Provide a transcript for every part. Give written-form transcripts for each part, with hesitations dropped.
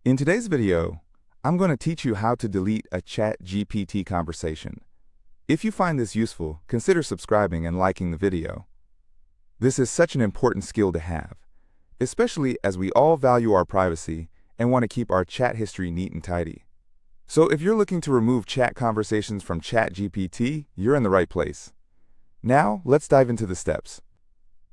In today's video, I'm going to teach you how to delete a ChatGPT conversation. If you find this useful, consider subscribing and liking the video. This is such an important skill to have, especially as we all value our privacy and want to keep our chat history neat and tidy. So if you're looking to remove chat conversations from ChatGPT, you're in the right place. Now, let's dive into the steps.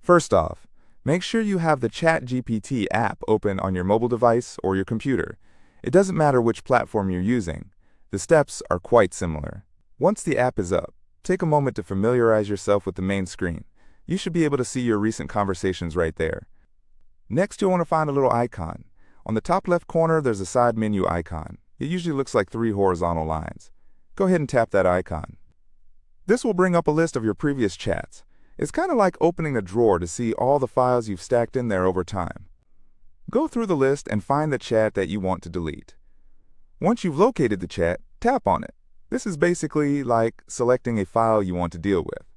First off, make sure you have the ChatGPT app open on your mobile device or your computer. It doesn't matter which platform you're using. The steps are quite similar. Once the app is up, take a moment to familiarize yourself with the main screen. You should be able to see your recent conversations right there. Next, you'll want to find a little icon. On the top left corner, there's a side menu icon. It usually looks like 3 horizontal lines. Go ahead and tap that icon. This will bring up a list of your previous chats. It's kind of like opening a drawer to see all the files you've stacked in there over time. Go through the list and find the chat that you want to delete. Once you've located the chat, tap on it. This is basically like selecting a file you want to deal with.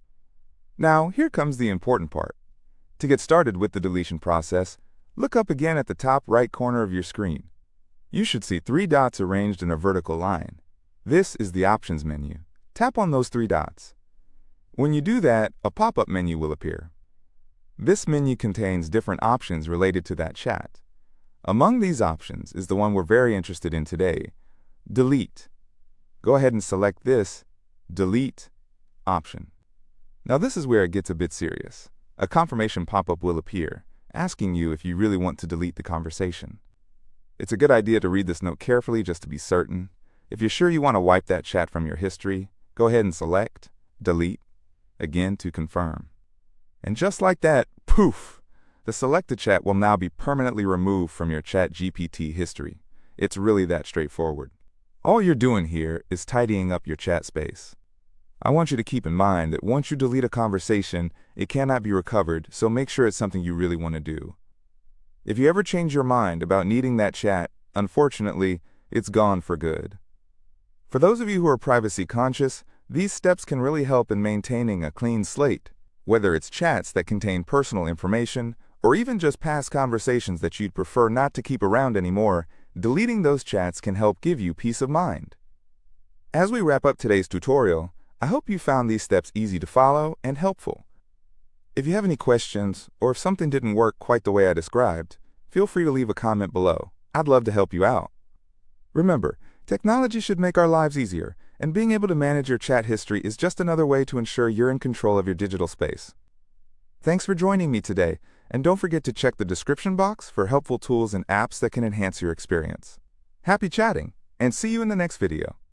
Now, here comes the important part. To get started with the deletion process, look up again at the top right corner of your screen. You should see 3 dots arranged in a vertical line. This is the options menu. Tap on those 3 dots. When you do that, a pop-up menu will appear. This menu contains different options related to that chat. Among these options is the one we're very interested in today, Delete. Go ahead and select this Delete option. Now this is where it gets a bit serious. A confirmation pop-up will appear, asking you if you really want to delete the conversation. It's a good idea to read this note carefully just to be certain. If you're sure you want to wipe that chat from your history, go ahead and select Delete again to confirm. And just like that, poof! The selected chat will now be permanently removed from your ChatGPT history. It's really that straightforward. All you're doing here is tidying up your chat space. I want you to keep in mind that once you delete a conversation, it cannot be recovered, so make sure it's something you really want to do. If you ever change your mind about needing that chat, unfortunately, it's gone for good. For those of you who are privacy conscious, these steps can really help in maintaining a clean slate. Whether it's chats that contain personal information, or even just past conversations that you'd prefer not to keep around anymore, deleting those chats can help give you peace of mind. As we wrap up today's tutorial, I hope you found these steps easy to follow and helpful. If you have any questions, or if something didn't work quite the way I described, feel free to leave a comment below. I'd love to help you out. Remember, technology should make our lives easier, and being able to manage your chat history is just another way to ensure you're in control of your digital space. Thanks for joining me today, and don't forget to check the description box for helpful tools and apps that can enhance your experience. Happy chatting, and see you in the next video.